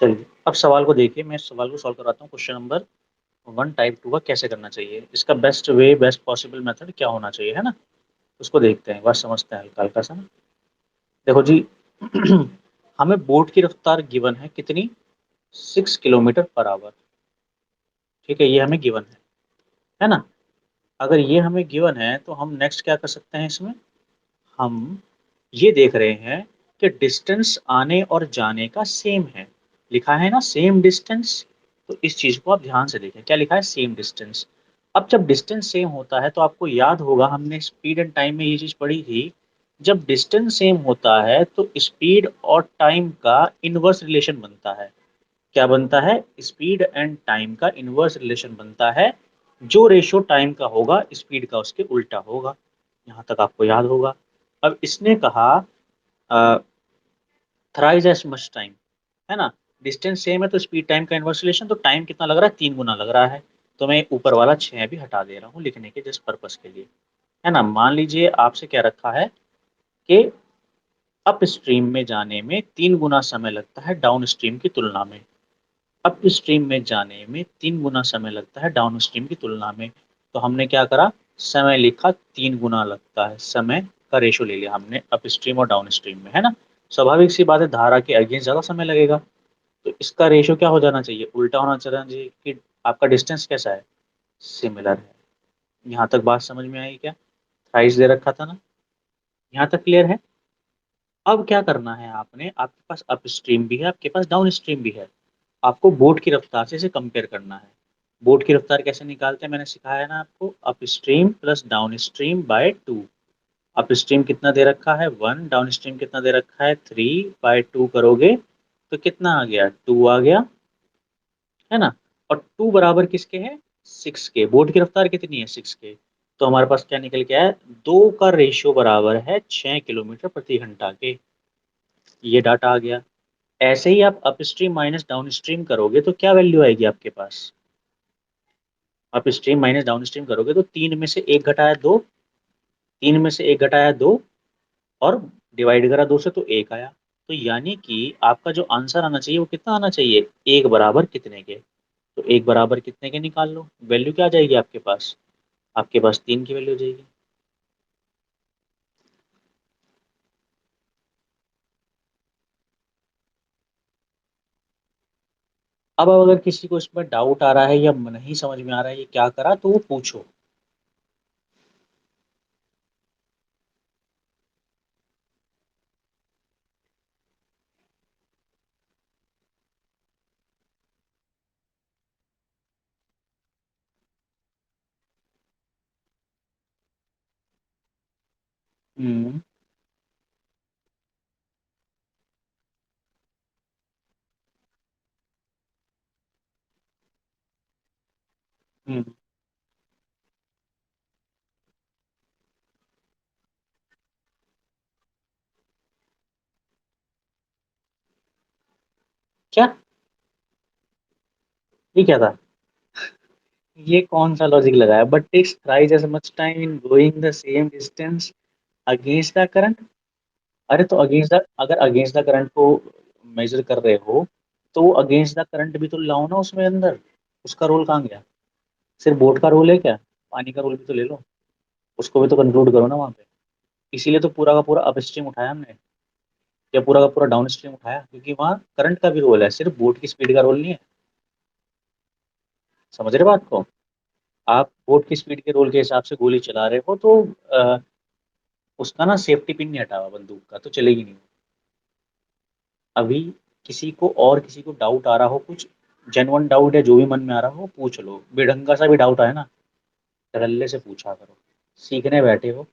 चलिए अब सवाल को देखिए, मैं इस सवाल को सॉल्व करवाता हूँ। क्वेश्चन नंबर 1 टाइप 2 का कैसे करना चाहिए, इसका best way, best possible method क्या होना चाहिए, है ना। उसको देखते हैं, बस समझते हैं हल्का हल्का सा ना। देखो जी हमें बोट की रफ्तार गिवन है कितनी, 6 किलोमीटर पर आवर। ठीक है, ये हमें गिवन है ना। अगर ये हमें गिवन है तो हम नेक्स्ट क्या कर सकते हैं इसमें, हम ये देख रहे हैं कि डिस्टेंस आने और जाने का सेम है। लिखा है ना सेम डिस्टेंस। तो इस चीज को आप ध्यान से देखें, क्या लिखा है, सेम डिस्टेंस। अब जब डिस्टेंस सेम होता है तो आपको याद होगा, हमने स्पीड एंड टाइम में ये चीज पढ़ी थी। जब डिस्टेंस सेम होता है तो स्पीड और टाइम का इनवर्स रिलेशन बनता है। क्या बनता है, स्पीड एंड टाइम का इनवर्स रिलेशन बनता है। जो रेशियो टाइम का होगा स्पीड का उसके उल्टा होगा। यहाँ तक आपको याद होगा। अब इसने कहा थ्राइस एज मच टाइम, है ना। डिस्टेंस सेम है तो स्पीड टाइम का इनवर्स रिलेशन, तो टाइम कितना लग रहा है, 3 गुना लग रहा है। तो मैं ऊपर वाला 6 भी हटा दे रहा हूँ लिखने के जस्ट पर्पस के लिए, है ना। मान लीजिए आपसे क्या रखा है कि अप स्ट्रीम में जाने में 3 गुना समय लगता है डाउन स्ट्रीम की तुलना में। अप स्ट्रीम में जाने में 3 गुना समय लगता है डाउन स्ट्रीम की तुलना में। तो हमने क्या करा, समय लिखा, 3 गुना लगता है, समय का रेशो ले लिया हमने अप स्ट्रीम और डाउन स्ट्रीम में, है ना। स्वाभाविक सी बात है, धारा के अगेंस्ट ज्यादा समय लगेगा। तो इसका रेशो क्या हो जाना चाहिए, उल्टा होना चाहिए कि आपका डिस्टेंस कैसा है, सिमिलर है। यहाँ तक बात समझ में आई क्या, थ्राइस दे रखा था ना। यहाँ तक क्लियर है। अब क्या करना है आपने, आपके पास अप स्ट्रीम भी है, आपके पास डाउन स्ट्रीम भी है। आपको बोट की रफ्तार से इसे कंपेयर करना है। बोट की रफ्तार कैसे निकालते हैं मैंने सिखाया ना आपको, upstream plus downstream by 2। Upstream कितना दे रखा है 1, डाउन स्ट्रीम कितना दे रखा है 3/2 करोगे तो कितना आ गया, 2 आ गया, है ना। और 2 बराबर किसके है, 6 के। बोट की रफ्तार कितनी है, 6 के। तो हमारे पास क्या निकल के आया, 2 का रेशियो बराबर है 6 किलोमीटर प्रति घंटा के। ये डाटा आ गया। ऐसे ही आप upstream minus downstream करोगे तो क्या वैल्यू आएगी आपके पास, upstream minus downstream करोगे तो 3 में से 1 घटाया 2, 3 में से 1 घटाया 2, और डिवाइड करा 2 से तो 1 आया। तो यानी कि आपका जो आंसर आना चाहिए वो कितना आना चाहिए, 1 बराबर कितने के। तो 1 बराबर कितने के निकाल लो, वैल्यू क्या आ जाएगी आपके पास, आपके पास 3 की वैल्यू हो जाएगी। अब अगर किसी को इसमें डाउट आ रहा है या नहीं समझ में आ रहा है ये क्या करा, तो वो पूछो। हम्म। हम्म। क्या, ये क्या था, ये कौन सा लॉजिक लगाया, but takes thrice as much time in going the same distance against the current. अरे तो अगेंस्ट द, अगर अगेंस्ट द करंट को मेजर कर रहे हो तो वो अगेंस्ट द करंट भी तो लाओ ना उसमें अंदर। उसका रोल कहाँ गया, सिर्फ बोट का रोल है क्या, पानी का रोल भी तो ले लो, उसको भी तो कंक्लूड करो ना वहाँ पे। इसीलिए तो पूरा का पूरा अप स्ट्रीम उठाया हमने, या पूरा का पूरा डाउन स्ट्रीम उठाया, क्योंकि वहाँ करंट का भी रोल है, सिर्फ बोट की स्पीड का रोल नहीं है। समझ रहे बात को, आप बोट की स्पीड के रोल के हिसाब से गोली चला रहे हो तो उसका ना सेफ्टी पिन नहीं हटा हुआ बंदूक का, तो चलेगी नहीं। अभी किसी को और किसी को डाउट आ रहा हो, कुछ जेन्युइन डाउट है जो भी मन में आ रहा हो पूछ लो, बेढंगा सा भी डाउट आए ना धड़ल्ले से पूछा करो। सीखने बैठे हो,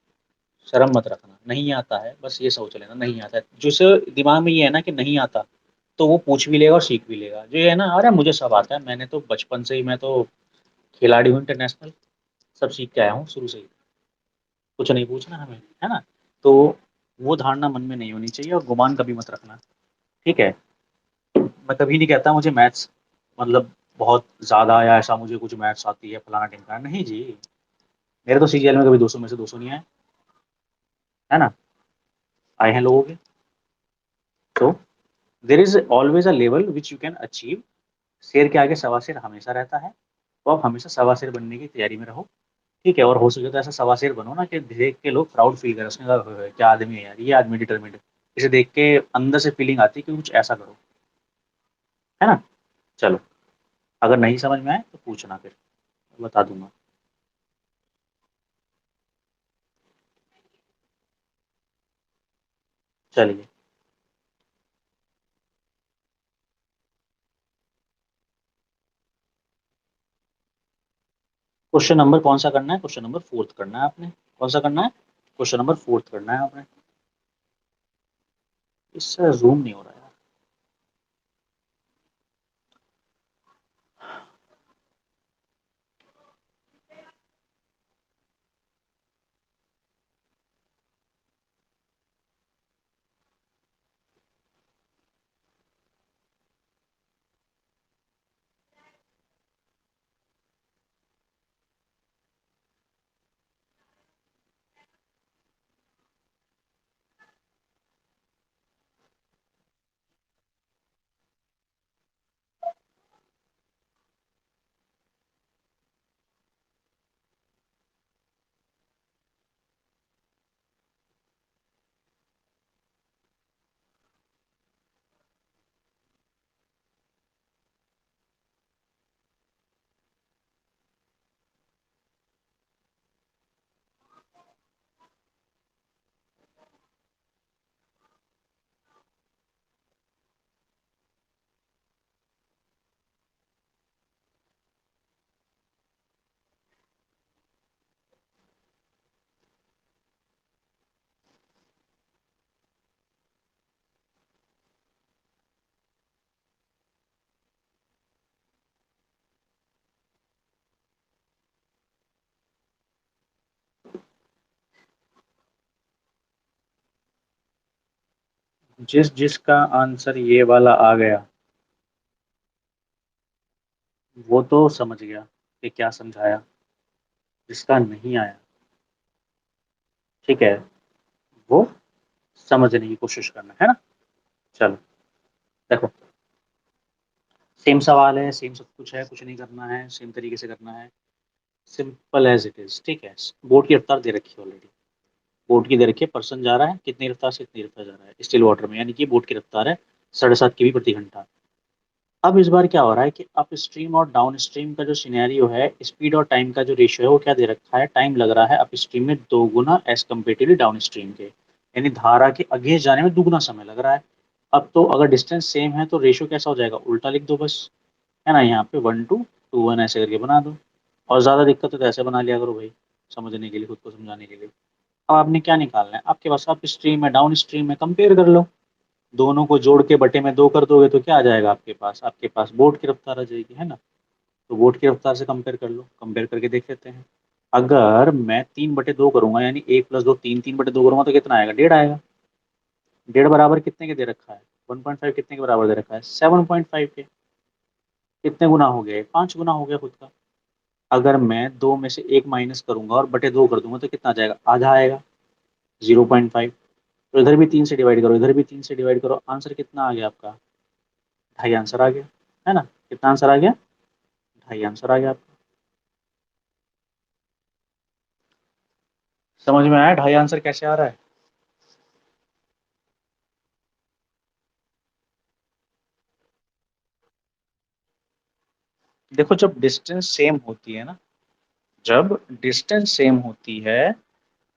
शर्म मत रखना, नहीं आता है बस ये सोच लेना नहीं आता है, जिसे दिमाग में ये है ना कि नहीं आता, तो वो पूछ भी लेगा और सीख भी लेगा। जो ये है ना, अरे मुझे सब आता है, मैंने तो बचपन से ही, मैं तो खिलाड़ी हूँ इंटरनेशनल, सब सीख के आया हूँ शुरू से ही, कुछ नहीं पूछना हमें, है ना। तो वो धारणा मन में नहीं होनी चाहिए और गुमान कभी मत रखना। ठीक है, मैं कभी नहीं कहता मुझे मैथ्स मतलब बहुत ज़्यादा या ऐसा मुझे कुछ मैथ्स आती है फलाना टिमका, नहीं जी। मेरे तो सीजीएल में कभी 200 में से 200 नहीं आए, है ना। आए हैं लोगों के, तो there is always a level which you can achieve. शेर के आगे सवा शेर हमेशा रहता है, तो आप हमेशा सवा शेर बनने की तैयारी में रहो। ठीक है, और हो सके तो ऐसा सवा शेर बनो ना कि देख के लोग प्राउड फील करें, उसने कहा क्या आदमी है यार, ये आदमी डिटर्मिंड। इसे देख के अंदर से फीलिंग आती है कि कुछ ऐसा करो, है ना। चलो, अगर नहीं समझ में आए तो पूछना, फिर बता दूंगा। चलिए, क्वेश्चन नंबर कौन सा करना है? क्वेश्चन नंबर फोर्थ करना है आपने। कौन सा करना है? क्वेश्चन नंबर फोर्थ करना है आपने। इससे जूम नहीं हो रहा है। जिस जिसका आंसर ये वाला आ गया, वो तो समझ गया कि क्या समझाया। जिसका नहीं आया, ठीक है, वो समझने की कोशिश करना, है ना। चलो, देखो, सेम सवाल है, सेम सब कुछ है, कुछ नहीं करना है, सेम तरीके से करना है। सिंपल एज इट इज, ठीक है। बोट की रफ्तार दे रखी है ऑलरेडी। बोट की दे रखी है, पर्सन जा रहा है कितनी रफ्तार से, इतनी रफ्तार जा रहा है स्टिल वाटर में, यानी कि बोट की रफ्तार है 7.5 किमी प्रति घंटा। अब इस बार क्या हो रहा है कि अप स्ट्रीम और डाउन स्ट्रीम का जो सिनेरियो है, स्पीड और टाइम का जो रेशियो है, वो क्या दे रखा है? टाइम लग रहा है अप स्ट्रीम में 2 गुना एज कम्पेटिवली डाउन स्ट्रीम के, यानी धारा के अगेंस्ट जाने में 2 गुना समय लग रहा है। अब तो अगर डिस्टेंस सेम है तो रेशियो कैसा हो जाएगा? उल्टा लिख दो बस, है ना। यहाँ पे 1:2 ऐसे करके बना दो। और ज़्यादा दिक्कत है तो ऐसे बना लिया करो भाई, समझने के लिए, खुद को समझाने के लिए। अब आपने क्या निकालना है? आपके पास अप स्ट्रीम है, डाउन स्ट्रीम है, कंपेयर कर लो। दोनों को जोड़ के बटे में 2 कर दोगे तो क्या आ जाएगा आपके पास? आपके पास बोट की रफ्तार आ जाएगी, है ना। तो बोट की रफ्तार से कंपेयर कर लो, कंपेयर करके देख लेते हैं। अगर मैं 3/2 करूंगा, यानी 1 + 2 3, 3/2 करूंगा तो कितना आएगा? 1.5 आएगा। 1.5 बराबर कितने के दे रखा है? 1.5 कितने के बराबर दे रखा है? 7.5 के। कितने गुना हो गया? 5 गुना हो गया खुद का। अगर मैं 2 में से 1 माइनस करूंगा और बटे 2 कर दूंगा तो कितना आ जाएगा? आधा आएगा, 0.5। तो इधर भी 3 से डिवाइड करो, इधर भी 3 से डिवाइड करो, आंसर कितना आ गया आपका? 2.5 आंसर आ गया, है ना। कितना आंसर आ गया? 2.5 आंसर आ गया आपका। समझ में आया 2.5 आंसर कैसे आ रहा है? देखो, जब डिस्टेंस सेम होती है ना, जब डिस्टेंस सेम होती है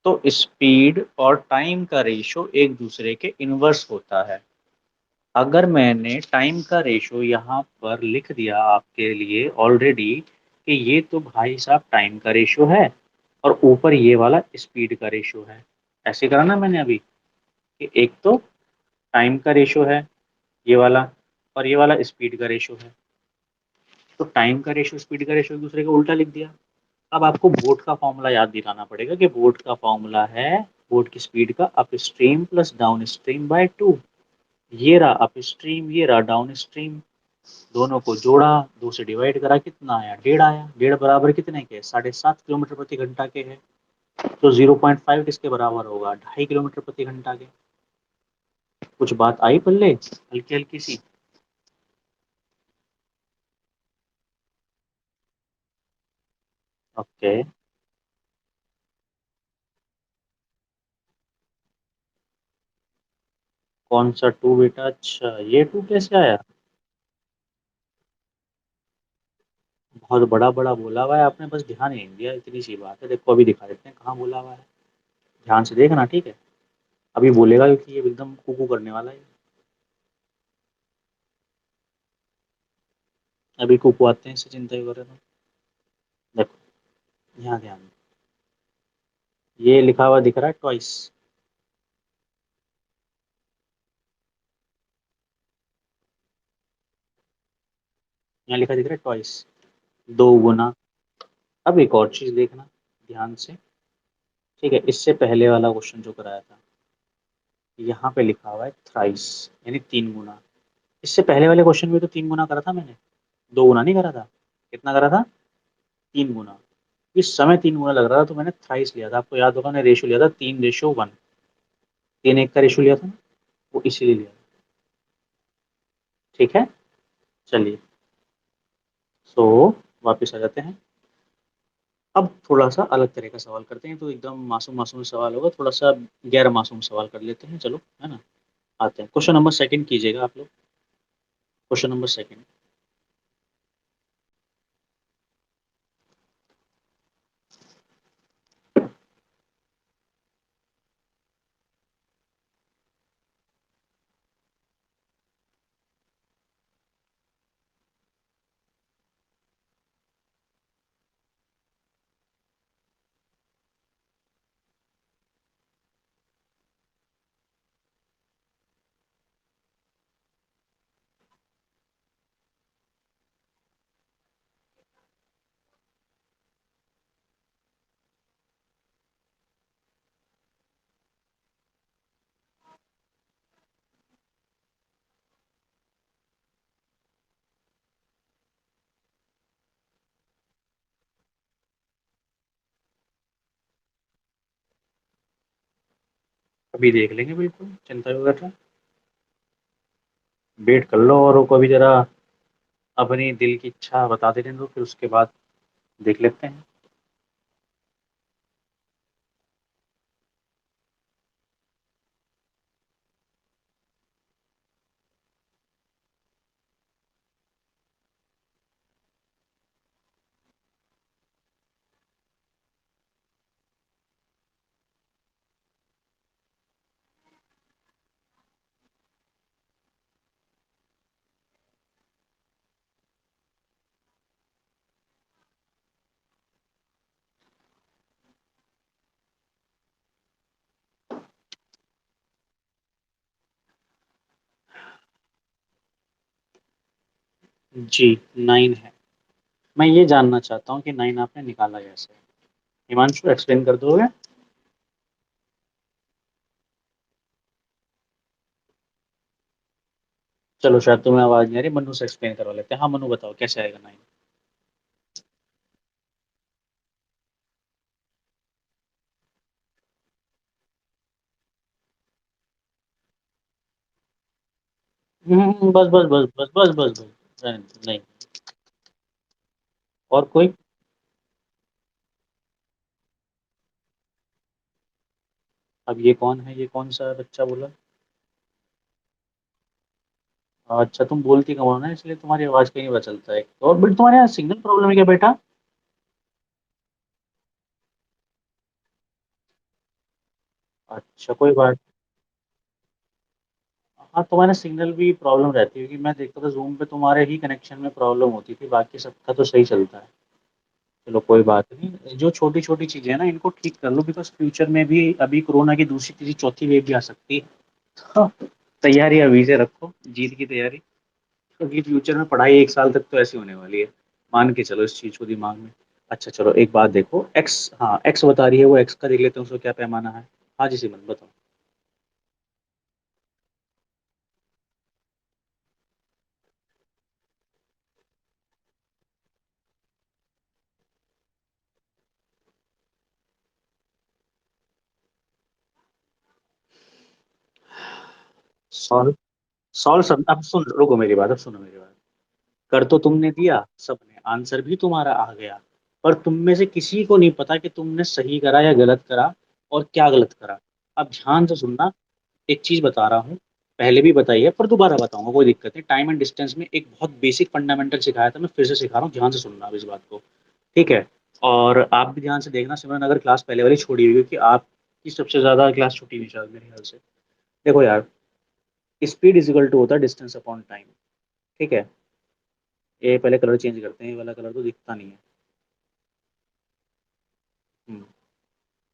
तो स्पीड और टाइम का रेशो एक दूसरे के इनवर्स होता है। अगर मैंने टाइम का रेशो यहाँ पर लिख दिया आपके लिए ऑलरेडी कि ये तो भाई साहब टाइम का रेशो है, और ऊपर ये वाला स्पीड का रेशो है। ऐसे करा ना मैंने अभी, कि एक तो टाइम का रेशो है ये वाला, और ये वाला स्पीड का रेशो है। तो टाइम का रेशो स्पीड का रेशो एक दूसरे का उल्टा लिख दिया। अब आपको बोट का फॉर्मूला याद दिलाना पड़ेगा कि बोट का फॉर्मूला है, बोट की स्पीड का upstream plus downstream by 2। ये रहा अप स्ट्रीम, ये रहा डाउन स्ट्रीम। दोनों को जोड़ा, 2 से डिवाइड करा, कितना आया? 1.5 आया। 1.5 बराबर कितने के? 7.5 किलोमीटर प्रति घंटा के है। तो 0.5 किसके बराबर होगा? 2.5 किलोमीटर प्रति घंटा के। कुछ बात आई पल्ले हल्की हल्की सी? ओके। कौन सा टू बेटा? अच्छा, ये टू कैसे आया? बहुत बड़ा बड़ा बोला हुआ है आपने, बस ध्यान नहीं दिया, इतनी सी बात है। देखो अभी दिखा देते हैं कहाँ बोला हुआ है। ध्यान से देखना, ठीक है? अभी बोलेगा क्योंकि ये एकदम कुकू करने वाला है। अभी कुकू आते हैं, इससे चिंता ही करे तो। देखो, यहाँ ध्यान दो। ये लिखा हुआ दिख रहा है ट्वाइस। यहाँ लिखा दिख रहा है ट्वाइस, दो गुना। अब एक और चीज देखना ध्यान से, ठीक है? इससे पहले वाला क्वेश्चन जो कराया था, यहाँ पे लिखा हुआ है थ्राइस, यानी तीन गुना। इससे पहले वाले क्वेश्चन में तो तीन गुना करा था मैंने, दो गुना नहीं करा था। कितना करा था? तीन गुना। इस समय तीन गुना लग रहा था तो मैंने थ्राइस लिया था। आपको याद होगा, मैंने रेशो लिया था 3:1। 3:1 का रेशो लिया था ना, वो इसीलिए लिया था। ठीक है, चलिए। सो वापस आ जाते हैं। अब थोड़ा सा अलग तरह का सवाल करते हैं, तो एकदम मासूम मासूम सवाल होगा, थोड़ा सा गैर मासूम सवाल कर लेते हैं, चलो, है ना? आते हैं, क्वेश्चन नंबर सेकंड कीजिएगा आप लोग। Question number second. अभी देख लेंगे, बिल्कुल चिंता वगैरह। वेट कर लो और को अभी जरा अपनी दिल की इच्छा बता देने दो, फिर उसके बाद देख लेते हैं। जी, 9 है। मैं ये जानना चाहता हूँ कि 9 आपने निकाला कैसे? हिमांशु, एक्सप्लेन कर दोगे? चलो, शायद तुम्हें आवाज नहीं आ रही, मनु से एक्सप्लेन करवा लेते हैं। हाँ मनु, बताओ कैसे आएगा 9? बस बस बस बस बस बस बस, नहीं। और कोई? अब ये कौन है, ये कौन सा बच्चा बोला? अच्छा, तुम बोलती कम हो ना, इसलिए तुम्हारी आवाज कहीं नहीं पता चलता है। और बट तुम्हारे यहाँ सिग्नल प्रॉब्लम है क्या बेटा? अच्छा, कोई बात। हाँ, तुम्हारे सिग्नल भी प्रॉब्लम रहती है, क्योंकि मैं देखता था जूम पे तुम्हारे ही कनेक्शन में प्रॉब्लम होती थी, बाकी सबका तो सही चलता है। चलो कोई बात नहीं, जो छोटी छोटी चीजें हैं ना, इनको ठीक कर लो, बिकॉज फ्यूचर में भी अभी कोरोना की दूसरी तीसरी चौथी वेव भी आ सकती है। हाँ, तैयारी अभी से रखो, जीत की तैयारी। क्योंकि फ्यूचर में पढ़ाई एक साल तक तो ऐसी होने वाली है, मान के चलो इस चीज को दिमाग में। अच्छा चलो, एक बात देखो, एक्स, हाँ एक्स बता रही है, वो एक्स का देख लेते हैं, उसको क्या पैमाना है। हाँ जी सिमन, बताओ। सॉल्व सॉल्व सब, अब सुन, रुको मेरी बात, अब सुनो मेरी बात। कर तो तुमने दिया सबने, आंसर भी तुम्हारा आ गया, पर तुम में से किसी को नहीं पता कि तुमने सही करा या गलत करा, और क्या गलत करा। अब ध्यान से सुनना, एक चीज बता रहा हूँ, पहले भी बताई है पर दोबारा बताऊंगा, कोई दिक्कत नहीं। टाइम एंड डिस्टेंस में एक बहुत बेसिक फंडामेंटल सिखाया था, मैं फिर से सिखा रहा हूँ, ध्यान से सुनना अब इस बात को। ठीक है। और आप भी ध्यान से देखना, सिमरन अगर क्लास पहले वाली छोड़ी हुई, क्योंकि आपकी सबसे ज्यादा क्लास छुट्टी हुई शायद मेरे ख्याल से। देखो यार, स्पीड इज इक्वल टू होता है डिस्टेंस अपॉन टाइम। ठीक है। ये पहले कलर चेंज करते हैं, ये वाला कलर तो दिखता नहीं है।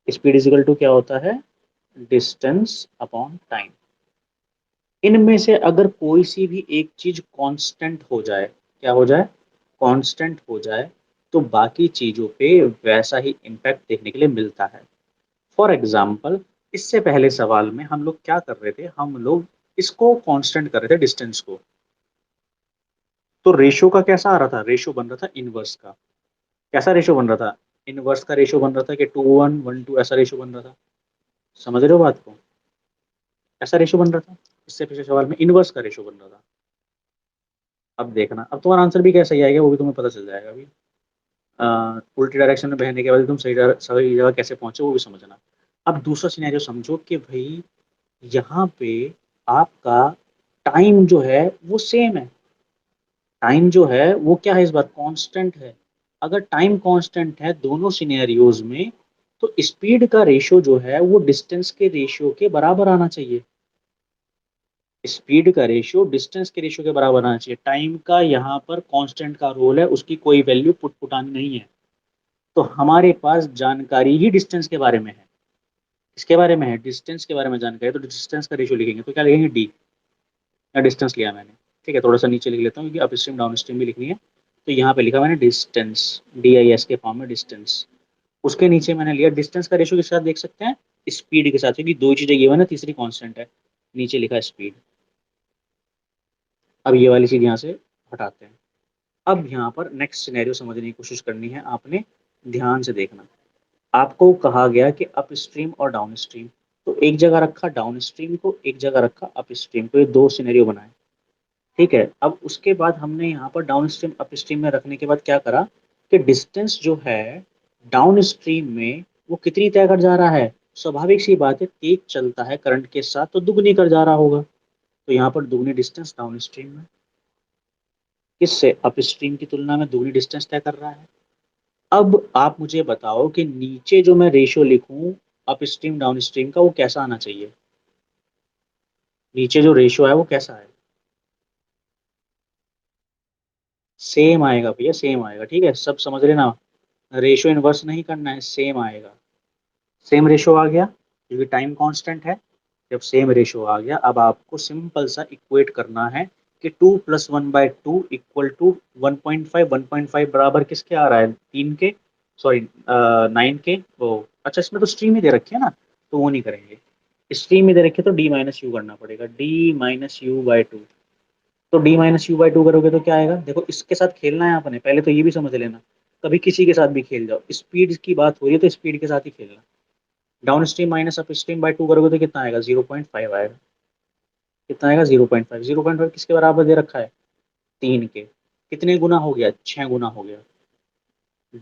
स्पीड इज इक्वल टू क्या होता है, डिस्टेंस अपॉन टाइम। इनमें से अगर कोई सी भी एक चीज कांस्टेंट हो जाए, क्या हो जाए, कांस्टेंट हो जाए, तो बाकी चीजों पे वैसा ही इम्पैक्ट देखने के लिए मिलता है। फॉर एग्जाम्पल, इससे पहले सवाल में हम लोग क्या कर रहे थे, हम लोग इसको कांस्टेंट कर रहे थे, डिस्टेंस को। तो रेशो का कैसा आ रहा था, रेशो बन रहा था इनवर्स का। कैसा रेशो बन रहा था, इनवर्स का रेशो बन रहा था कि 2:1, 1:2 ऐसा रेशो बन रहा था। समझ रहे हो बात को, ऐसा रेशो बन रहा था। इससे पिछले सवाल में इनवर्स का रेशो बन रहा था। अब देखना, अब तुम्हारा आंसर भी कैसा ही आएगा वो भी तुम्हें पता चल जाएगा अभी। उल्टी डायरेक्शन में बहने के बाद तुम सही जगह कैसे पहुंचे वो भी समझना। अब दूसरा सिनेरियो समझो कि भाई, यहाँ पे आपका टाइम जो है वो सेम है। टाइम जो है वो क्या है, इस बार कांस्टेंट है। अगर टाइम कांस्टेंट है दोनों सिनेरियोज में, तो स्पीड का रेशियो जो है वो डिस्टेंस के रेशियो के बराबर आना चाहिए। स्पीड का रेशियो डिस्टेंस के रेशियो के बराबर आना चाहिए। टाइम का यहाँ पर कांस्टेंट का रोल है, उसकी कोई वैल्यू पुट पुटानी नहीं है। तो हमारे पास जानकारी ही डिस्टेंस के बारे में है। इसके बारे में है, डिस्टेंस के बारे में जानकारी, तो डिस्टेंस का रेशियो लिखेंगे तो क्या लिखेंगे, डी। या डिस्टेंस लिया मैंने। ठीक है, थोड़ा सा नीचे लिख लेता हूँ क्योंकि अप स्ट्रीम डाउन स्ट्रीम भी लिखनी है। तो यहाँ पे लिखा मैंने डिस्टेंस, DIS के फॉर्म में डिस्टेंस। उसके नीचे मैंने लिया डिस्टेंस का रेशियो के साथ, देख सकते हैं स्पीड के साथ, क्योंकि दो चीजें ये ना, तीसरी कांस्टेंट है। नीचे लिखा स्पीड। अब ये वाली चीज यहाँ से हटाते हैं। अब यहाँ पर नेक्स्ट सिनेरियो समझने की कोशिश करनी है आपने, ध्यान से देखना। आपको कहा गया कि अप स्ट्रीम और डाउन स्ट्रीम, तो एक जगह रखा डाउन स्ट्रीम को, एक जगह रखा अप स्ट्रीम को, ये दो सिनेरियो बनाए। ठीक है। अब उसके बाद हमने यहाँ पर डाउन स्ट्रीम अप स्ट्रीम में रखने के बाद क्या करा, कि डिस्टेंस जो है डाउन स्ट्रीम में वो कितनी तय कर जा रहा है। स्वाभाविक सी बात है, तेज चलता है करंट के साथ तो दुगनी कर जा रहा होगा। तो यहाँ पर दुगनी डिस्टेंस डाउन स्ट्रीम में, किससे, अप स्ट्रीम की तुलना में दुगनी डिस्टेंस तय कर रहा है। अब आप मुझे बताओ कि नीचे जो मैं रेशियो लिखूं अप स्ट्रीम डाउन स्ट्रीम का, वो कैसा आना चाहिए। नीचे जो रेशियो है वो कैसा है, सेम आएगा भैया, सेम आएगा। ठीक है, सब समझ रहे ना। रेशियो इनवर्स नहीं करना है, सेम आएगा। सेम रेशियो आ गया क्योंकि टाइम कांस्टेंट है। जब सेम रेशियो आ गया, अब आपको सिंपल सा इक्वेट करना है कि 2+1/2 इक्वल टू 1.5। 1.5 बराबर किसके आ रहा है, 3 के, सॉरी 9 के। वो अच्छा, इसमें तो स्ट्रीम ही दे रखी है ना, तो वो नहीं करेंगे। स्ट्रीम ही दे रखी है तो D-U करना पड़ेगा, D-U/2। तो D-U/2 करोगे तो क्या आएगा, देखो इसके साथ खेलना है आपने, पहले तो ये भी समझ लेना। कभी किसी के साथ भी खेल जाओ, स्पीड की बात हो रही है तो स्पीड के साथ ही खेलना। Downstream minus upstream by 2 करोगे तो कितना आएगा, 0.5 आएगा। कितना आएगा, 0.5। 0.5 किसके बराबर दे रखा है, 3 के। कितने गुना हो गया, 6 गुना हो गया।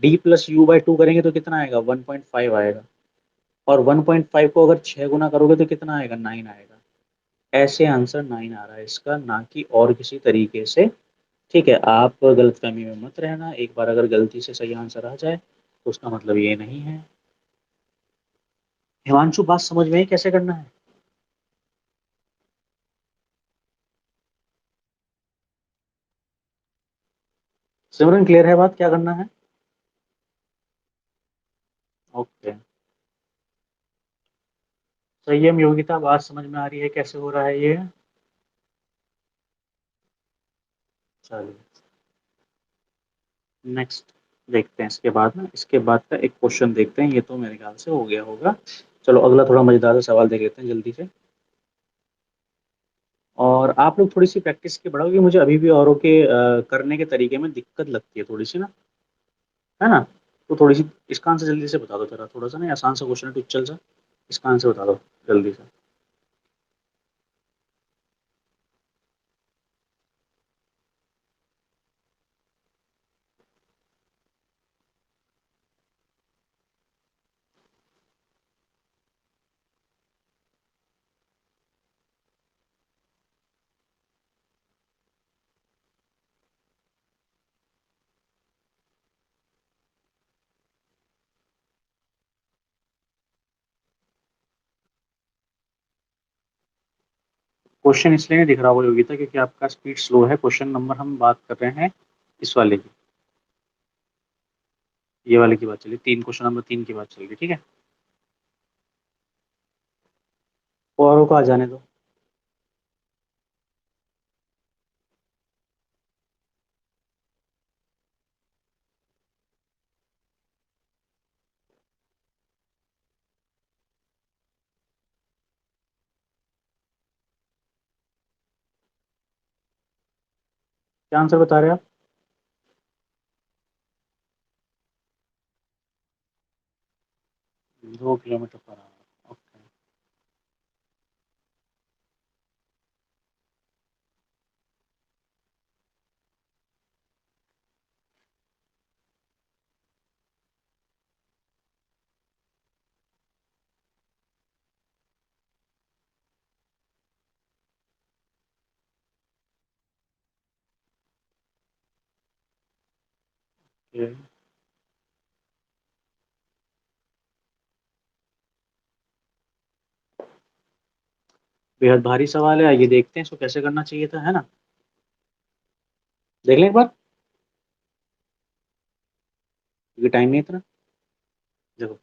D+U/2 करेंगे तो कितना आएगा, 1.5 आएगा। और 1.5 को अगर 6 गुना करोगे तो कितना आएगा, 9 आएगा। ऐसे आंसर 9 आ रहा है इसका, ना कि और किसी तरीके से। ठीक है, आप गलतफहमी में मत रहना, एक बार अगर गलती से सही आंसर आ जाए तो उसका मतलब ये नहीं है। हिमांशु, बात समझ में है कैसे करना है। सिमरन, क्लियर है बात, क्या करना है। ओके। संयम योगिता, बात समझ में आ रही है कैसे हो रहा है ये। चलिए, नेक्स्ट देखते हैं। इसके बाद ना, इसके बाद का एक क्वेश्चन देखते हैं, ये तो मेरे ख्याल से हो गया होगा। चलो अगला थोड़ा मजेदार सा सवाल देख लेते हैं जल्दी से। और आप लोग थोड़ी सी प्रैक्टिस के बढ़ाओगे, मुझे अभी भी औरों के करने के तरीके में दिक्कत लगती है थोड़ी सी ना, है ना। तो थोड़ी सी इसका आंसर जल्दी से बता दो जरा, थोड़ा सा ना आसान सा क्वेश्चन है, टुच्चल सा। इसका आंसर बता दो जल्दी से। क्वेश्चन इसलिए नहीं दिख रहा वो योगिता क्योंकि आपका स्पीड स्लो है। क्वेश्चन नंबर हम बात कर रहे हैं इस वाले की, ये वाले की बात चली, तीन, क्वेश्चन नंबर 3 की बात चल रही, ठीक है। औरों को आ जाने दो। क्या आंसर बता रहे हैं आप? 2 किलोमीटर पर आवर, ओके। ये बेहद भारी सवाल है, आइए देखते हैं इसको कैसे करना चाहिए था, है ना। देख लें एक बार, क्योंकि टाइम नहीं है इतना। देखो,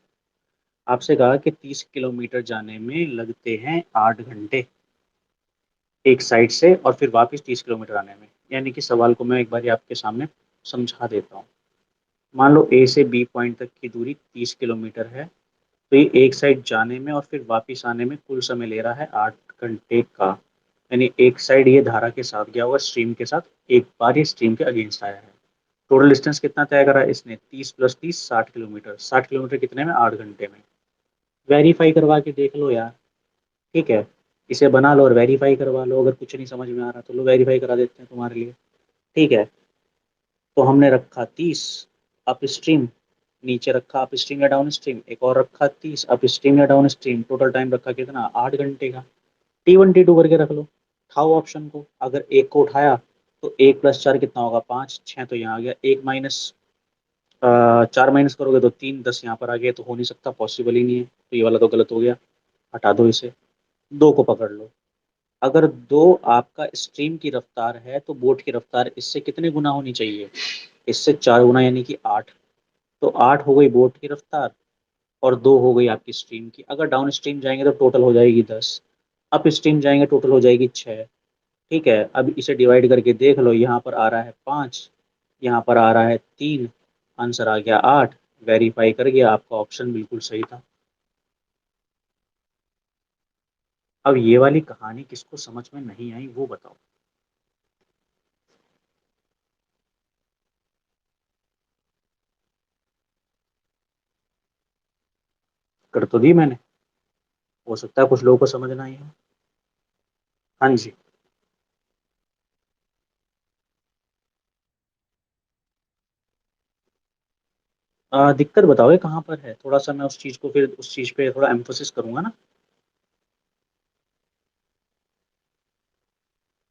आपसे कहा कि 30 किलोमीटर जाने में लगते हैं 8 घंटे एक साइड से, और फिर वापस 30 किलोमीटर आने में। यानी कि सवाल को मैं एक बार आपके सामने समझा देता हूँ। मान लो ए से बी पॉइंट तक की दूरी 30 किलोमीटर है, तो ये एक साइड जाने में और फिर वापस आने में कुल समय ले रहा है 8 घंटे का। यानी एक साइड ये धारा के साथ गया होगा, स्ट्रीम के साथ, एक बार ये स्ट्रीम के अगेंस्ट आया है। टोटल डिस्टेंस कितना तय करा है इसने? 30 + 30, 60 किलोमीटर। 60 किलोमीटर कितने में? 8 घंटे में। वेरीफाई करवा के देख लो यार, ठीक है। इसे बना लो और वेरीफाई करवा लो, अगर कुछ नहीं समझ में आ रहा तो लो वेरीफाई करा देते हैं तुम्हारे लिए, ठीक है। तो हमने रखा 30 अप स्ट्रीम, नीचे रखा अप स्ट्रीम या डाउन स्ट्रीम, एक और रखा 30 अप स्ट्रीम या डाउन स्ट्रीम, टोटल टाइम रखा कितना? 8 घंटे का। T1 T2 करके रख लो। उठाओ ऑप्शन को, अगर एक को उठाया तो 1 + 4 कितना होगा? 5, 6 तो यहाँ आ गया, एक माइनस 4 माइनस करोगे तो 3, 10 यहाँ पर आ गया, तो हो नहीं सकता, पॉसिबल ही नहीं है, तो ये वाला तो गलत हो गया, हटा दो इसे। दो को पकड़ लो। अगर दो आपका स्ट्रीम की रफ्तार है तो बोट की रफ्तार इससे कितने गुना होनी चाहिए? इससे 4 गुना, यानी कि 8। तो 8 हो गई बोट की रफ्तार, और 2 हो गई आपकी स्ट्रीम की। अगर डाउन स्ट्रीम जाएंगे तो टोटल हो जाएगी 10, अप स्ट्रीम जाएंगे टोटल हो जाएगी 6। ठीक है, अब इसे डिवाइड करके देख लो, यहाँ पर आ रहा है 5, यहाँ पर आ रहा है 3, आंसर आ गया 8। वेरीफाई कर गया, आपका ऑप्शन बिल्कुल सही था। अब ये वाली कहानी किसको समझ में नहीं आई वो बताओ। कर तो दी मैंने, हो सकता है कुछ लोगों को समझ ना आई हो। हाँ जी। दिक्कत बताओ ये कहाँ पर है, थोड़ा सा मैं उस चीज़ को, फिर उस चीज़ पे थोड़ा एम्फोसिस करूंगा ना।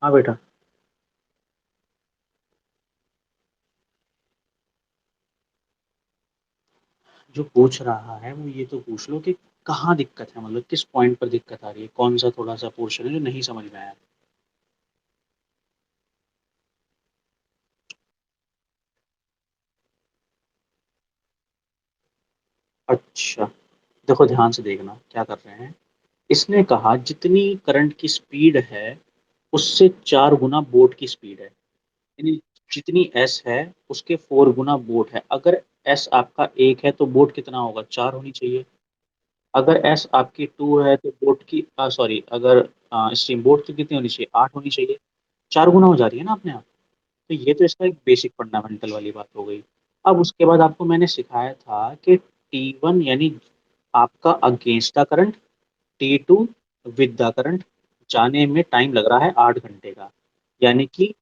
हाँ बेटा। जो पूछ रहा है वो ये तो पूछ लो कि कहाँ दिक्कत है, मतलब किस पॉइंट पर दिक्कत आ रही है, कौन सा थोड़ा सा पोर्शन है जो नहीं समझ में आया। अच्छा, देखो ध्यान से देखना क्या कर रहे हैं। इसने कहा जितनी करंट की स्पीड है उससे 4 गुना बोट की स्पीड है। यानी जितनी एस है उसके 4 गुना बोट है। अगर एस आपका 1 है तो बोट कितना होगा? 4 होनी चाहिए। अगर एस आपकी 2 है तो बोट की, सॉरी, अगर स्ट्रीम बोट की कितनी होनी चाहिए? 8 होनी चाहिए। 4 गुना हो जा रही है ना अपने आप। तो ये तो इसका एक बेसिक फंडामेंटल वाली बात हो गई। अब उसके बाद आपको मैंने सिखाया था कि T1 यानी आपका against the current, T2 with the current, जाने में टाइम लग रहा है 8 घंटे का। यानी कि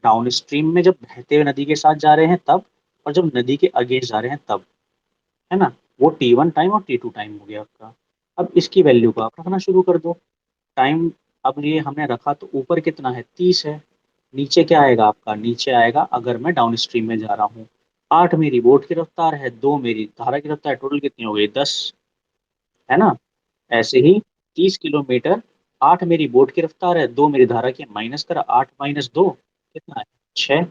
डाउन स्ट्रीम में जब बहते हुए नदी के साथ जा रहे हैं तब, और जब नदी के अगेंस्ट जा रहे हैं तब, है ना। वो T1 टाइम और T2 टाइम हो गया आपका। अब इसकी वैल्यू को आप रखना शुरू कर दो। टाइम, अब ये हमने रखा तो ऊपर कितना है? 30 है। नीचे क्या आएगा आपका? नीचे आएगा, अगर मैं डाउन स्ट्रीम में जा रहा हूँ, 8 मेरी बोट की रफ्तार है, 2 मेरी धारा की रफ्तार है, टोटल कितनी हो गई? 10, है ना। ऐसे ही 30 किलोमीटर 8 मेरी बोट की रफ्तार है, 2 मेरी धारा की, माइनस करा, 8 - 2 कितना है, 6।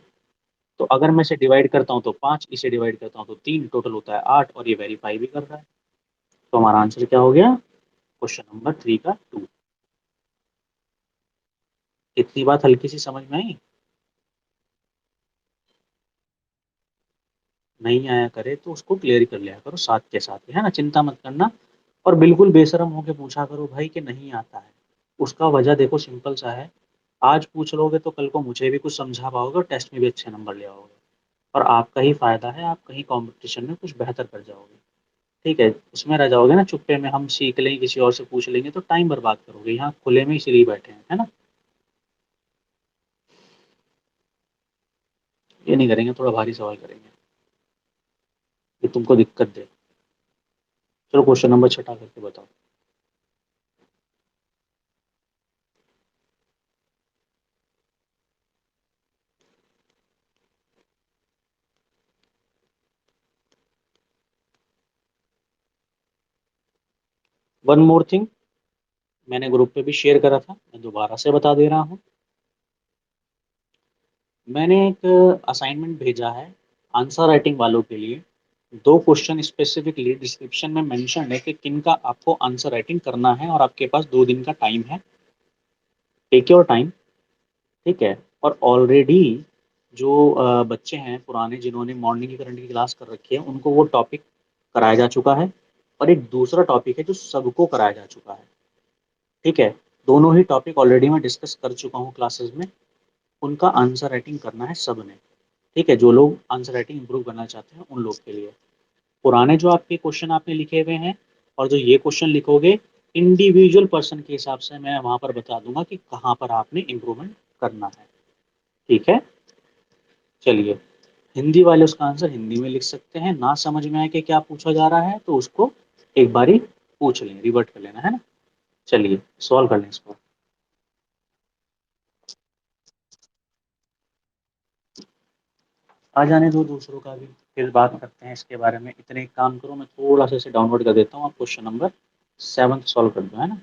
तो अगर मैं इसे डिवाइड करता हूँ तो 5, इसे डिवाइड करता हूँ तो 3, टोटल होता है 8, और ये वेरीफाई भी कर रहा है। तो हमारा आंसर क्या हो गया, क्वेश्चन नंबर 3 का 2। इतनी बात हल्की सी समझ में आई? नहीं आया करे तो उसको क्लियर कर लिया करो साथ के साथ, है ना, चिंता मत करना। और बिल्कुल बेशरम होके पूछा करो भाई कि नहीं आता है। उसका वजह देखो सिंपल सा है, आज पूछ लोगे तो कल को मुझे भी कुछ समझा पाओगे और टेस्ट में भी अच्छे नंबर ले आओगे। और आपका ही फायदा है, आप कहीं कंपटीशन में कुछ बेहतर कर जाओगे। ठीक है, उसमें रह जाओगे ना चुप्पे में, हम सीख लेंगे किसी और से पूछ लेंगे तो टाइम बर्बाद करोगे, यहाँ खुले में इसीलिए बैठे हैं, है ना। ये नहीं करेंगे, थोड़ा भारी सवाल करेंगे ये तुमको दिक्कत दे। चलो क्वेश्चन नंबर 6 करके बताओ। वन मोर थिंग, मैंने ग्रुप पे भी शेयर करा था, मैं दोबारा से बता दे रहा हूँ। मैंने एक असाइनमेंट भेजा है आंसर राइटिंग वालों के लिए। दो क्वेश्चन स्पेसिफिकली डिस्क्रिप्शन में मेंशन है कि किन का आपको आंसर राइटिंग करना है, और आपके पास 2 दिन का टाइम है। Take your time. ठीक है। और ऑलरेडी जो बच्चे हैं पुराने जिन्होंने मॉर्निंग की करंट की क्लास कर रखी है, उनको वो टॉपिक कराया जा चुका है। और एक दूसरा टॉपिक है जो सबको कराया जा चुका है। ठीक है। दोनों ही टॉपिक ऑलरेडी मैं डिस्कस कर चुका हूँ क्लासेस में। उनका आंसर राइटिंग करना है सबने। ठीक है, जो लोग आंसर राइटिंग इंप्रूव करना चाहते हैं उन लोग के लिए। पुराने जो आपके क्वेश्चन आपने लिखे हुए हैं और जो ये क्वेश्चन लिखोगे, इंडिविजुअल पर्सन के हिसाब से मैं वहां पर बता दूंगा कि कहाँ पर आपने इम्प्रूवमेंट करना है। ठीक है। चलिए, हिंदी वाले उसका आंसर हिंदी में लिख सकते हैं, ना समझ में आए कि क्या पूछा जा रहा है तो उसको एक बारी पूछ लें, रिवर्ट कर लेना, है ना। चलिए सॉल्व कर लें इसको। आ जाने दो दूसरों का भी, फिर बात करते हैं इसके बारे में। इतने एक काम करो, मैं थोड़ा सा इसे डाउनलोड कर देता हूँ, आप क्वेश्चन नंबर 7 सॉल्व कर दो, है ना।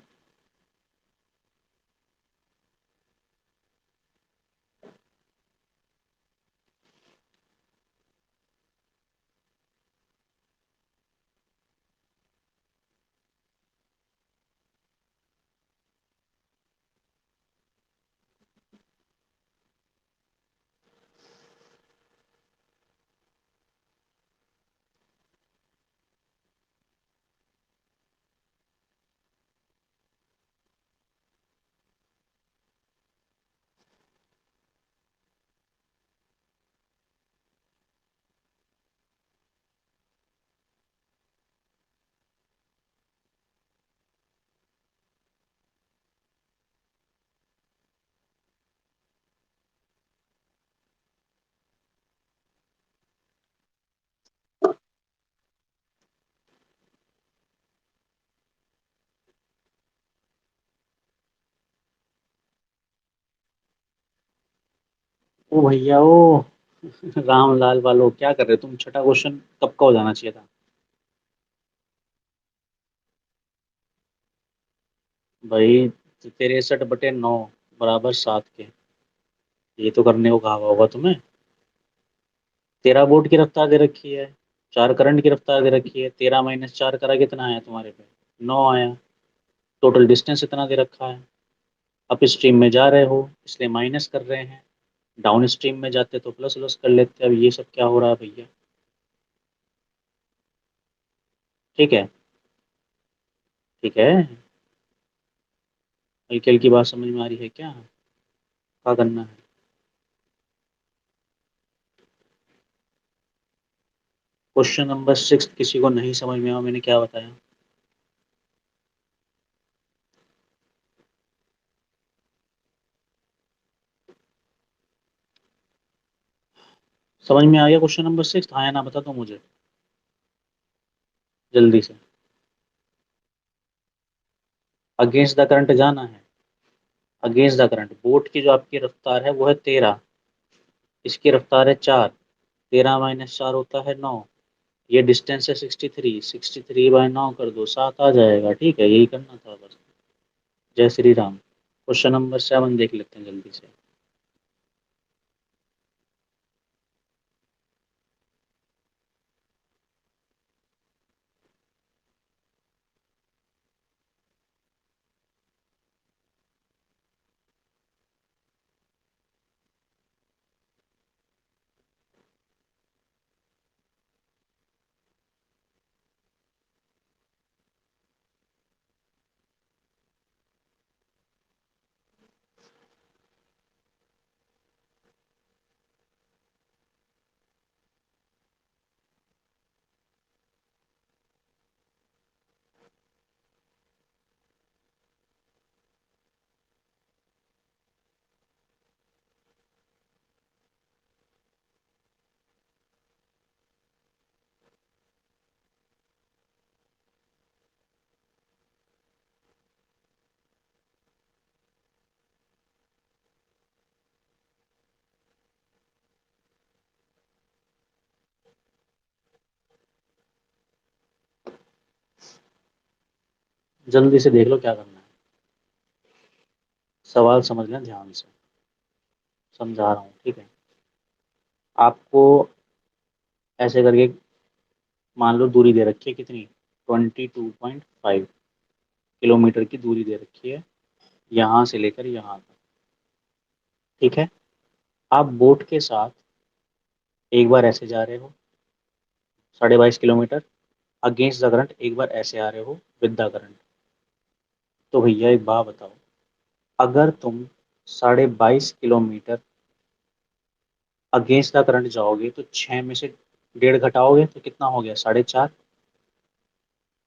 ओ भैया ओ, रामलाल वालों क्या कर रहे हो तुम, छठा क्वेश्चन कब का हो जाना चाहिए था। भाई 63/9 बराबर 7 के, ये तो करने को कहा हुआ होगा तुम्हें। 13 वोल्ट की रफ्तार दे रखी है, 4 करंट की रफ्तार दे रखी है, 13 - 4 करा कितना आया तुम्हारे पे, 9 आया। टोटल डिस्टेंस इतना दे रखा है। अप स्ट्रीम में जा रहे हो इसलिए माइनस कर रहे हैं, डाउन स्ट्रीम में जाते तो प्लस प्लस कर लेते। अब ये सब क्या हो रहा है भैया। ठीक है। ठीक है, हल्की हल्की बात समझ में आ रही है क्या, क्या करना है। क्वेश्चन नंबर 6 किसी को नहीं समझ में आया, मैंने क्या बताया। समझ में आ गया क्वेश्चन नंबर 6, हाँ या ना बता दो मुझे जल्दी से। अगेंस्ट द करंट जाना है। अगेंस्ट द करंट, बोट की जो आपकी रफ्तार है वो है 13, इसकी रफ्तार है 4, 13 - 4 होता है 9। ये डिस्टेंस है 63, 63/9 कर दो 7 आ जाएगा। ठीक है, यही करना था बस। जय श्री राम। क्वेश्चन नंबर 7 देख लेते हैं जल्दी से। जल्दी से देख लो क्या करना है। सवाल समझ लें ध्यान से। समझा रहा हूँ, ठीक है। आपको ऐसे करके मान लो दूरी दे रखी है कितनी, 22.5 किलोमीटर की दूरी दे रखी है, यहाँ से लेकर यहाँ तक। ठीक है। आप बोट के साथ एक बार ऐसे जा रहे हो 22.5 किलोमीटर, अगेंस्ट द करंट एक बार ऐसे आ रहे हो विद द करंट। तो भैया एक बात बताओ, अगर तुम 22.5 किलोमीटर अगेंस्ट द करंट जाओगे तो 6 में से 1.5 घटाओगे तो कितना हो गया, 4.5।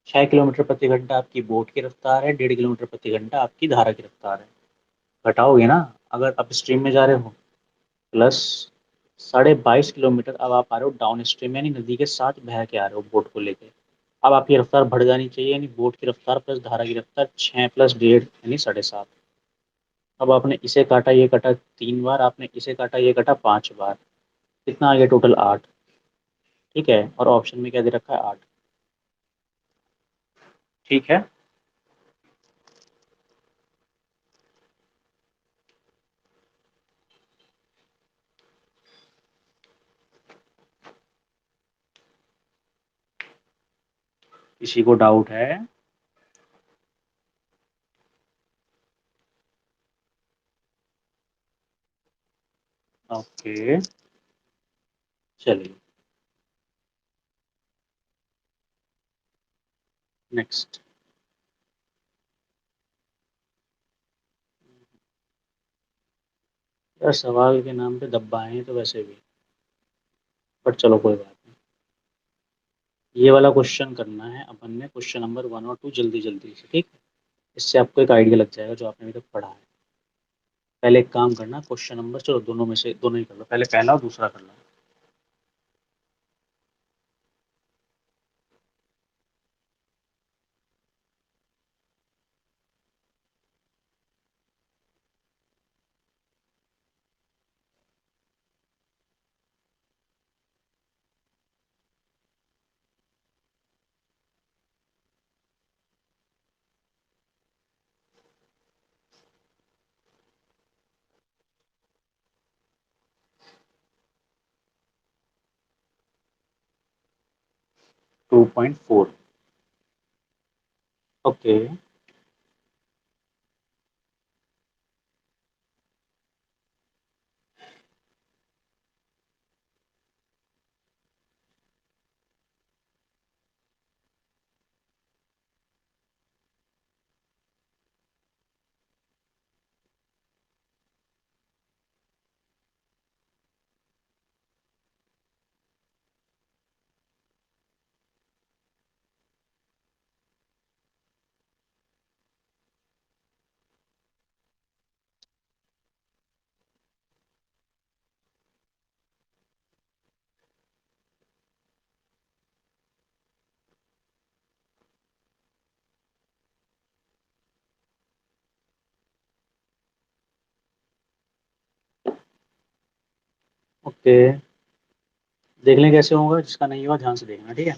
6 किलोमीटर प्रति घंटा आपकी बोट की रफ्तार है, 1.5 किलोमीटर प्रति घंटा आपकी धारा की रफ्तार है। घटाओगे ना, अगर अप स्ट्रीम में जा रहे हो, प्लस 22.5 किलोमीटर अब आप आ रहे हो डाउन स्ट्रीम, यानी नदी के साथ बह के आ रहे हो बोट को लेके। अब आपकी रफ्तार बढ़ जानी चाहिए, यानी बोट की रफ्तार प्लस धारा की रफ्तार, 6 + 1.5 यानी 7.5। अब आपने इसे काटा ये काटा 3 बार, आपने इसे काटा ये काटा 5 बार, कितना आ गया टोटल 8। ठीक है, और ऑप्शन में क्या दे रखा है, 8। ठीक है। किसी को डाउट है? ओके, चलिए नेक्स्ट। यार सवाल के नाम पे दब्बा हैं तो वैसे भी, बट चलो कोई बात नहीं। ये वाला क्वेश्चन करना है अपन ने, क्वेश्चन नंबर 1 और 2, जल्दी जल्दी से, ठीक है। इससे आपको एक आइडिया लग जाएगा जो आपने अभी तक पढ़ा है। पहले एक काम करना, क्वेश्चन नंबर, चलो दोनों में से दोनों ही कर लो, पहले पहला और दूसरा कर लो। 2.4। ओके। ओके, देख लें कैसे होगा, जिसका नहीं हुआ ध्यान से देखना, ठीक है।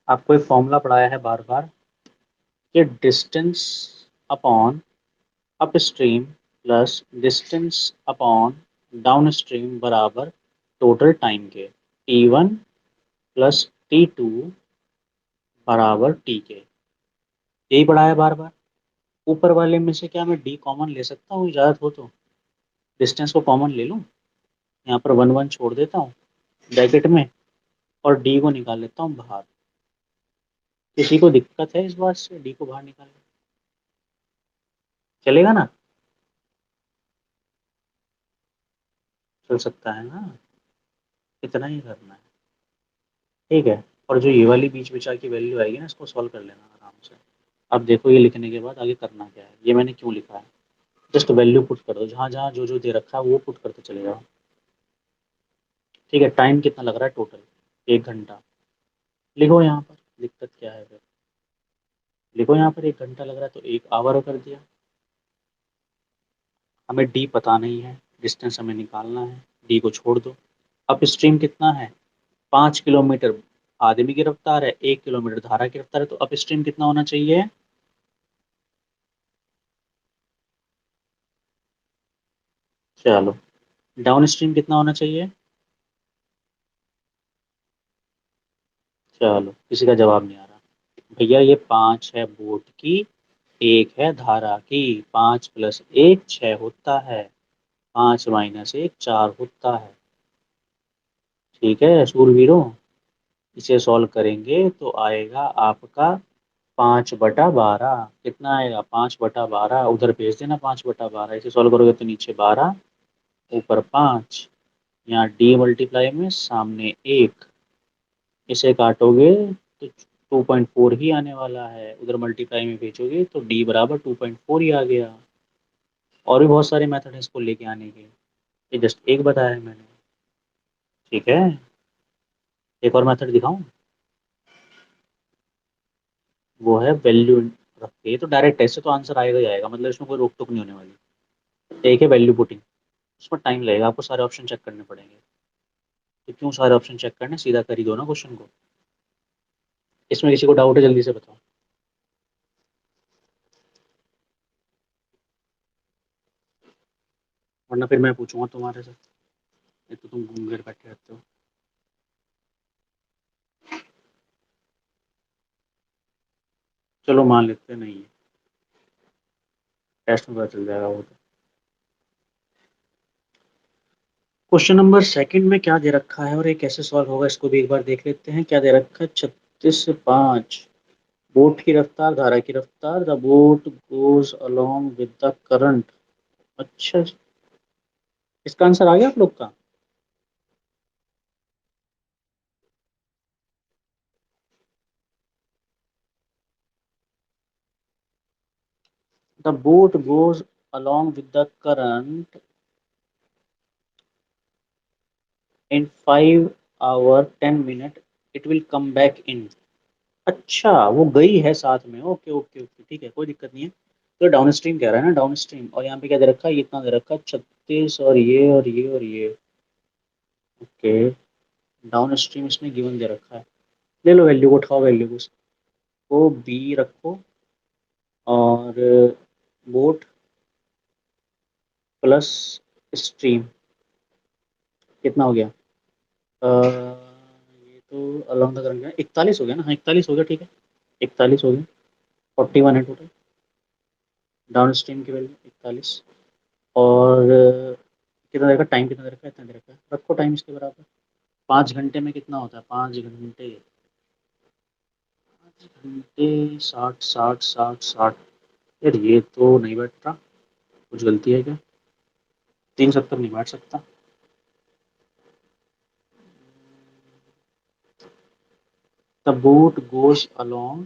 आपको एक फॉर्मूला पढ़ाया है बार बार, कि distance upon upstream plus distance upon downstream बराबर टोटल टाइम के। T1 प्लस T2 बराबर टी के। यही पढ़ा है बार बार। ऊपर वाले में से क्या मैं डी कॉमन ले सकता हूँ इजाजत हो तो? डिस्टेंस को कॉमन ले लूँ, यहाँ पर वन वन छोड़ देता हूँ ब्रैकेट में, और डी को निकाल लेता हूँ बाहर। किसी को दिक्कत है इस बात से डी को बाहर निकालने? चलेगा ना? चल सकता है ना? इतना ही करना है, ठीक है। और जो ये वाली बीच बिचा की वैल्यू आएगी ना, इसको सॉल्व कर लेना आराम से। अब देखो ये लिखने के बाद आगे करना क्या है, ये मैंने क्यों लिखा है। जस्ट वैल्यू पुट कर दो, जहाँ जहाँ जो जो दे रखा है वो पुट करते चले जाओ। ठीक है, टाइम कितना लग रहा है टोटल? 1 घंटा। लिखो यहाँ पर, दिक्कत क्या है फिर? लिखो यहाँ पर 1 घंटा लग रहा है तो 1 आवर कर दिया। हमें डी पता नहीं है, डिस्टेंस हमें निकालना है, डी को छोड़ दो। अब स्ट्रीम कितना है? 5 किलोमीटर आदमी की रफ्तार है, 1 किलोमीटर धारा की रफ्तार है, तो अप स्ट्रीम कितना होना चाहिए? चलो, डाउन स्ट्रीम कितना होना चाहिए? चलो, किसी का जवाब नहीं आ रहा। भैया ये 5 है बोट की, 1 है धारा की। 5 + 1 6 होता है, 5 - 1 4 होता है। ठीक है सूरवीरों, इसे सॉल्व करेंगे तो आएगा आपका 5/12। कितना आएगा? 5/12। उधर भेज देना 5/12। इसे सॉल्व करोगे तो नीचे 12, ऊपर 5, यहाँ डी मल्टीप्लाई में सामने 1। इसे काटोगे तो 2.4 ही आने वाला है, उधर मल्टीप्लाई में भेजोगे तो डी बराबर 2.4 ही आ गया। और भी बहुत सारे मेथड है इसको लेके आने के, ये जस्ट एक बताया है मैंने। ठीक है, एक और मेथड दिखाऊं? वो है वैल्यू रख के, ये तो डायरेक्ट है, इससे तो आंसर आएगा ही आएगा, मतलब इसमें कोई रोक टोक नहीं होने वाली। एक है वैल्यू पुटिंग, उसमें टाइम लगेगा, आपको सारे ऑप्शन चेक करने पड़ेंगे। तो क्यों सारे ऑप्शन चेक करने, सीधा कर ही दो ना क्वेश्चन को। इसमें किसी को डाउट है जल्दी से बताओ, वरना फिर मैं पूछूंगा तुम्हारे से। ये तो तुम घूम घर बैठे रहते हो। चलो मान लेते हैं नहीं है, टेस्ट में पता चल जाएगा वो तो। क्वेश्चन नंबर सेकंड में क्या दे रखा है और ये कैसे सॉल्व होगा, इसको भी एक बार देख लेते हैं। क्या दे रखा है? 36 से 5, बोट की रफ्तार धारा की रफ्तार, the boat goes along with the current. अच्छा जी, इसका आंसर आ गया आप लोग का? The boat goes along with the current in 5 hours 10 minutes, it will come back in. अच्छा, वो गई है साथ में, ओके ओके ओके, ठीक है कोई दिक्कत नहीं है। तो डाउन स्ट्रीम कह रहा है ना, डाउन स्ट्रीम, और यहाँ पे क्या दे रखा है? ये इतना दे रखा है 36, और ये और ये और ये। ओके, डाउन स्ट्रीम इसमें गिवन दे रखा है। ले लो वैल्यू को, उठाओ वैल्यू को बी रखो, और बोट प्लस स्ट्रीम कितना हो गया? ये तो अलॉन्ग द करंट 41 हो गया ना? हाँ 41 हो गया, ठीक है 41 हो गया। 41 है टोटल, डाउन स्ट्रीम की वैल्यू 41। और कितना देर का टाइम, कितना देर का? इतना देर का रखो टाइम इसके बराबर। 5 घंटे में कितना होता है? 5 घंटे, 5 घंटे 60 60 60 60। यार ये तो नहीं बैठ रहा, कुछ गलती है क्या? 370 नहीं बैठ सकता। The boat goes along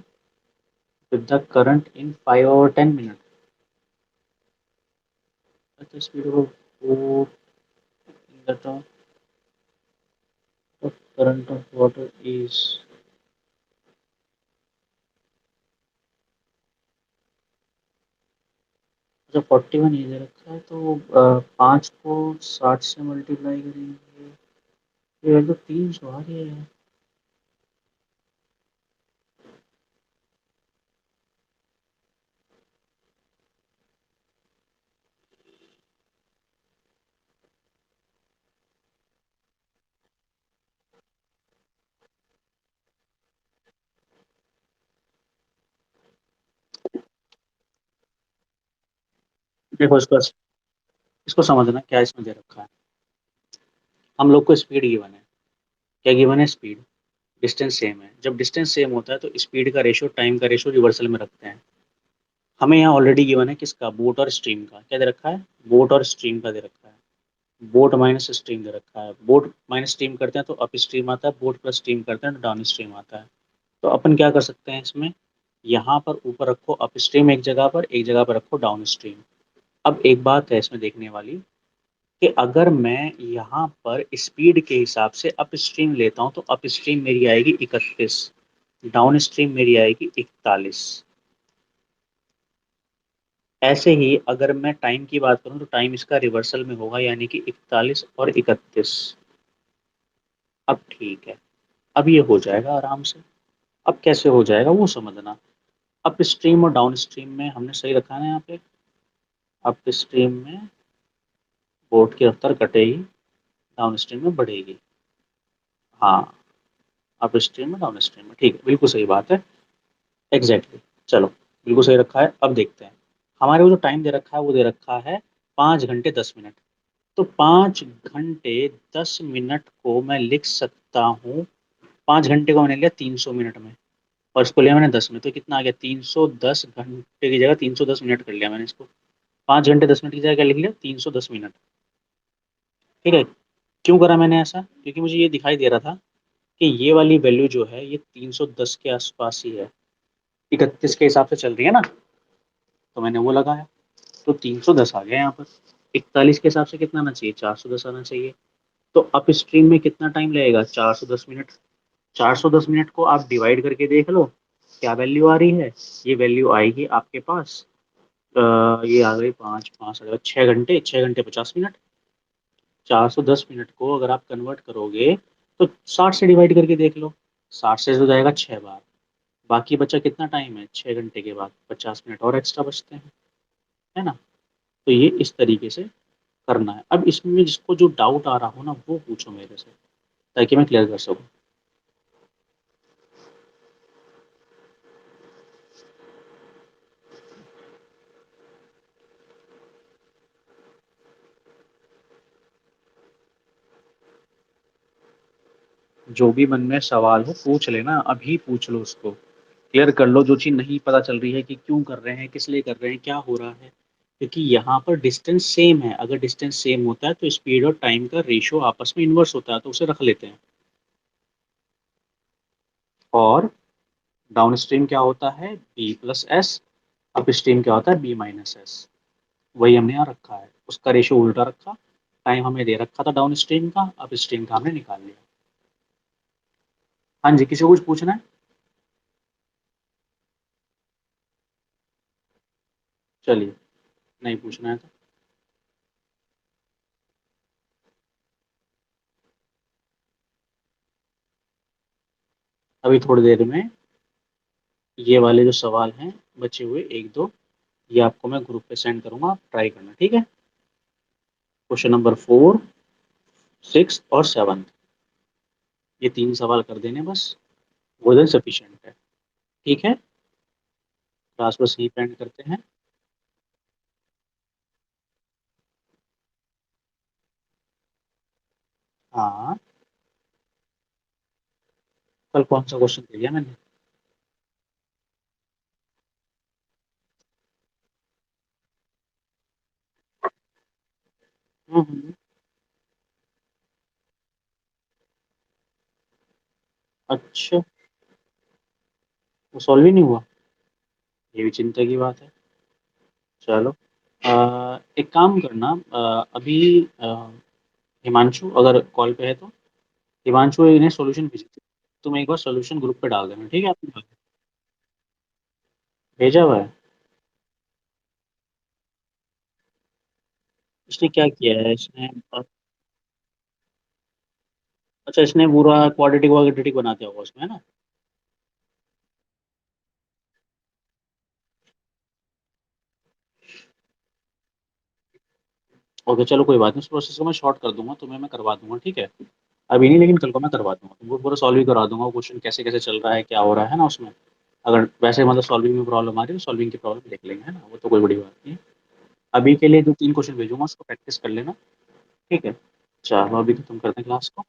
with the current in 5 or 10 minutes. At the speed of a boat in the top of current of water is। अच्छा 41 ये दे रखा है, तो 5 को 60 से मल्टीप्लाई करेंगे, ये वैल्यू 300 आ रही है। देखो इसको समझना क्या इसमें दे रखा है। हम लोग को स्पीड गिवन है। क्या गिवन है? स्पीड। डिस्टेंस सेम है। जब डिस्टेंस सेम होता है तो स्पीड का रेशियो टाइम का रेशियो रिवर्सल में रखते हैं। हमें यहाँ ऑलरेडी गिवन है किसका? बोट और स्ट्रीम का। क्या दे रखा है? बोट और स्ट्रीम का दे रखा है। बोट माइनस स्ट्रीम दे रखा है। बोट माइनस स्ट्रीम करते हैं तो अप स्ट्रीम आता है, बोट प्लस स्ट्रीम करते हैं तो डाउन स्ट्रीम आता है। तो अपन क्या कर सकते हैं इसमें, यहाँ पर ऊपर रखो अप स्ट्रीम एक जगह पर, एक जगह पर रखो डाउन स्ट्रीम। अब एक बात है इसमें देखने वाली, कि अगर मैं यहाँ पर स्पीड के हिसाब से अप स्ट्रीम लेता हूँ तो अप स्ट्रीम मेरी आएगी 31, डाउन स्ट्रीम मेरी आएगी 41। ऐसे ही अगर मैं टाइम की बात करूँ तो टाइम इसका रिवर्सल में होगा, यानी कि 41 और 31। अब ठीक है, अब ये हो जाएगा आराम से। अब कैसे हो जाएगा वो समझना। अप स्ट्रीम और डाउन स्ट्रीम में हमने सही रखा है ना यहाँ पे। अप स्ट्रीम में बोट की रफ्तार घटेगी, डाउन स्ट्रीम में बढ़ेगी। हाँ, अप स्ट्रीम में डाउन स्ट्रीम में, ठीक है, बिल्कुल सही बात है। एग्जैक्टली। चलो, बिल्कुल सही रखा है। अब देखते हैं हमारे को जो टाइम दे रखा है, वो दे रखा है 5 घंटे 10 मिनट। तो 5 घंटे 10 मिनट को मैं लिख सकता हूँ। 5 घंटे को मैंने लिया 300 मिनट में, और इसको लिया मैंने 10 में, तो कितना आ गया? 310 घंटे की जगह 310 मिनट कर लिया मैंने इसको। 5 घंटे 10 मिनट की जगह क्या लिख लिया? 310 मिनट। ठीक है। क्यों करा मैंने ऐसा? क्योंकि मुझे ये दिखाई दे रहा था कि ये वाली वैल्यू जो है ये 310 के आसपास ही है, 31 के हिसाब से चल रही है ना। तो मैंने वो लगाया, तो 310 आ गया यहाँ पर। 41 के हिसाब से कितना आना चाहिए? 410 आना चाहिए। तो अप स्ट्रीम में कितना टाइम लगेगा? 410 मिनट। 410 मिनट को आप डिवाइड करके देख लो, क्या वैल्यू आ रही है। ये वैल्यू आएगी आपके पास, ये आ गई 5 5 6 घंटे 410 मिनट को अगर आप कन्वर्ट करोगे तो 60 से डिवाइड करके देख लो। 60 से हो जाएगा 6 बार। बाकी बचा कितना टाइम है? 6 घंटे के बाद 50 मिनट और एक्स्ट्रा बचते हैं, है ना। तो ये इस तरीके से करना है। अब इसमें जिसको जो डाउट आ रहा हो ना, वो पूछो मेरे से, ताकि मैं क्लियर कर सकूँ। जो भी मन में सवाल हो पूछ लेना, अभी पूछ लो उसको। क्लियर कर लो जो चीज़ नहीं पता चल रही है कि क्यों कर रहे हैं, किस लिए कर रहे हैं, क्या हो रहा है। क्योंकि यहाँ पर डिस्टेंस सेम है। अगर डिस्टेंस सेम होता है तो स्पीड और टाइम का रेशियो आपस में इन्वर्स होता है, तो उसे रख लेते हैं। और डाउन स्ट्रीम क्या होता है? B plus S. Upstream क्या होता है? B minus S. वही हमने यहाँ रखा है, उसका रेशियो उल्टा रखा। टाइम हमें दे रखा था डाउन स्ट्रीम का, अप स्ट्रीम का हमने निकाल लिया। हाँ जी, किसी को कुछ पूछना है? चलिए, नहीं पूछना है तो अभी थोड़ी देर में ये वाले जो सवाल हैं बचे हुए एक दो, ये आपको मैं ग्रुप पे सेंड करूंगा, आप ट्राई करना, ठीक है। क्वेश्चन नंबर 4 6 और 7, ये 3 सवाल कर देने बस, वो देन सफिशिएंट है। ठीक है, क्लास बस यही पेंड करते हैं। हाँ, कल कौन सा क्वेश्चन दे दिया मैंने? हम्म। अच्छा, वो सॉल्व ही नहीं हुआ? ये भी चिंता की बात है। चलो, एक काम करना, अभी हिमांशु अगर कॉल पे है तो हिमांशु इन्हें सॉल्यूशन भेज, तुम एक बार सॉल्यूशन ग्रुप पे डाल देना, ठीक है आपने? भेजा हुआ है। इसने क्या किया है इसने? अच्छा, इसने पूरा क्वाड्रेटिक क्वाड्रेटिक बनाते होगा उसमें, है ना। ओके, चलो कोई बात नहीं, उस प्रोसेस को मैं शॉर्ट कर दूंगा, तुम्हें मैं करवा दूंगा, ठीक है। अभी नहीं, लेकिन कल को मैं करवा दूंगा, तुमको पूरा सॉल्व ही करा दूंगा, क्वेश्चन कैसे कैसे चल रहा है, क्या हो रहा है ना उसमें। अगर वैसे मतलब सॉल्विंग में प्रॉब्लम आ रही है तो सॉल्विंग की प्रॉब्लम देख लेंगे, है ना, वो तो कोई बड़ी बात नहीं है। अभी के लिए जो 3 क्वेश्चन भेजूँगा उसको प्रैक्टिस कर लेना, ठीक है? चलो अभी खत्म करते हैं क्लास को।